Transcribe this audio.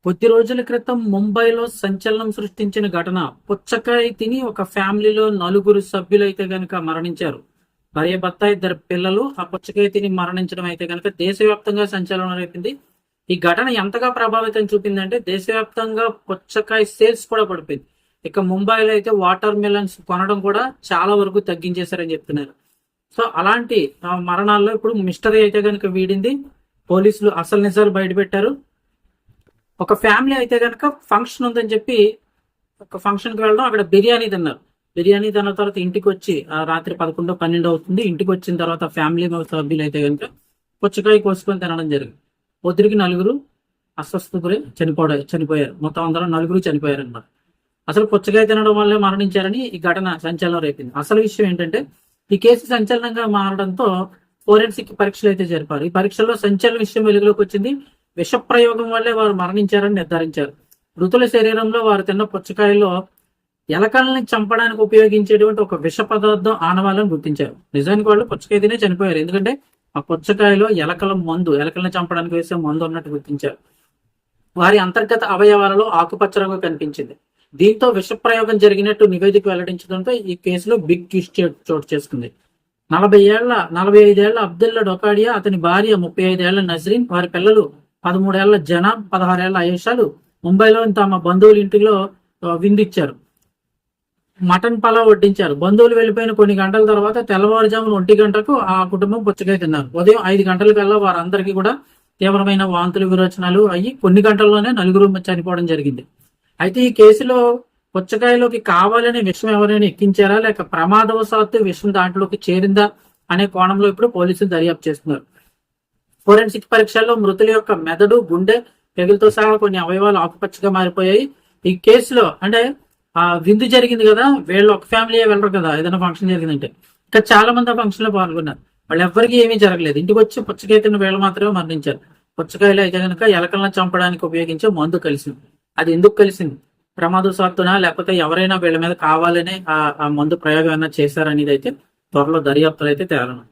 కొద్ది రోజుల క్రితం ముంబైలో సంచలనం సృష్టించిన ఘటన. పుచ్చకాయ తిని ఒక ఫ్యామిలీలో నలుగురు సభ్యులు అయితే గనక మరణించారు. భార్య భర్త ఇద్దరు పిల్లలు ఆ పుచ్చకాయ తిని మరణించడం అయితే గనక దేశవ్యాప్తంగా సంచలనం రేపింది. ఈ ఘటన ఎంతగా ప్రభావితం చూపిందంటే దేశవ్యాప్తంగా పుచ్చకాయ సేల్స్ కూడా పడిపోయింది. ఇక ముంబైలో అయితే వాటర్ మిలన్స్ కొనడం కూడా చాలా వరకు తగ్గించేశారని చెప్తున్నారు. సో అలాంటి మరణాల్లో ఇప్పుడు మిస్టరీ అయితే గనక వీడింది. పోలీసులు అసలు నిజాలు బయటపెట్టారు. ఒక ఫ్యామిలీ అయితే కనుక ఫంక్షన్ ఉందని చెప్పి ఒక ఫంక్షన్ కి వెళ్ళడం, అక్కడ బిర్యానీ తిన్నారు. బిర్యానీ తిన్న తర్వాత ఇంటికి వచ్చి రాత్రి 11, 12 అవుతుంది. ఇంటికి వచ్చిన తర్వాత ఫ్యామిలీ సభ్యులు అయితే కనుక పుచ్చకాయ కోసుకొని తినడం జరిగింది. పొద్దురికి నలుగురు అస్వస్థతలై చనిపోయారు. మొత్తం అందరూ నలుగురు చనిపోయారు అనమాట. అసలు పుచ్చకాయ తినడం వల్లే మరణించారని ఈ ఘటన సంచలనం రేపింది. అసలు విషయం ఏంటంటే ఈ కేసు సంచలనంగా మారడంతో ఫోరెన్సిక్ పరీక్షలు అయితే జరిపారు. ఈ పరీక్షల్లో సంచలన విషయం వెలుగులోకి వచ్చింది. విష ప్రయోగం వల్లే వారు మరణించారని నిర్ధారించారు. మృతుల శరీరంలో వారు తిన్న పుచ్చకాయలో ఎలకల్ని చంపడానికి ఉపయోగించేటువంటి ఒక విష పదార్థం ఆనవాళ్ళని గుర్తించారు. నిజానికి వాళ్ళు పుచ్చకాయ తినే చనిపోయారు. ఎందుకంటే ఆ పుచ్చకాయలో ఎలకల్ని చంపడానికి వేసే మందు ఉన్నట్టు గుర్తించారు. వారి అంతర్గత అవయవాలలో ఆకుపచ్చ రంగు కనిపించింది. దీంతో విష ప్రయోగం జరిగినట్టు నివేదిక వెల్లడించడంతో ఈ కేసులో బిగ్ ట్విస్ట్ చోటు చేసుకుంది. 45 ఏళ్ల అబ్దుల్లా డొకాడియా, అతని భార్య 35 ఏళ్ల నజరీన్, వారి పిల్లలు 13 ఏళ్ల జనాబ్, 16 ఏళ్ల ఆయేషాలు ముంబైలో తమ బంధువుల ఇంటిలో విందిచ్చారు. మటన్ పలావ్ వడ్డించారు. బంధువులు వెళ్లిపోయిన కొన్ని గంటల తర్వాత తెల్లవారుజామున 1 గంటకు ఆ కుటుంబం పుచ్చకాయ తిన్నారు. ఉదయం 5 గంటలకల్లా వారందరికీ కూడా తీవ్రమైన వాంతులు విరోచనాలు అయ్యి కొన్ని గంటల్లోనే నలుగురు చనిపోవడం జరిగింది. అయితే ఈ కేసులో పుచ్చకాయలోకి కావాలనే విషం ఎవరైనా ఎక్కించారా, లేక ప్రమాదవశాత్తు విషం దాంట్లోకి చేరిందా అనే కోణంలో ఇప్పుడు పోలీసులు దర్యాప్తు చేస్తున్నారు. ఫోరెన్సిక్ పరీక్షల్లో మృతుల యొక్క మెదడు, గుండె, పెగులతో సహా కొన్ని అవయవాలు ఆకుపచ్చగా మారిపోయాయి. ఈ కేసులో అంటే విందు జరిగింది కదా, వీళ్ళు ఒక ఫ్యామిలీ వెళ్ళరు కదా ఏదైనా ఫంక్షన్ జరిగిందంటే. ఇంకా చాలా మంది ఆ ఫంక్షన్ లో పాల్గొన్నారు. వాళ్ళు ఎవరికి ఏమీ జరగలేదు. ఇంటికి వచ్చి పుచ్చకాయ తిన్న వీళ్ళు మాత్రమే మరణించారు. పుచ్చకాయలు అయితే కనుక ఎలకలను చంపడానికి ఉపయోగించే మందు కలిసింది. అది ఎందుకు కలిసింది? ప్రమాదవశాత్తునా, లేకపోతే ఎవరైనా వీళ్ళ మీద కావాలనే ఆ మందు ప్రయోగం చేశారనేది అయితే త్వరలో దర్యాప్తులు అయితే తేలనుంది.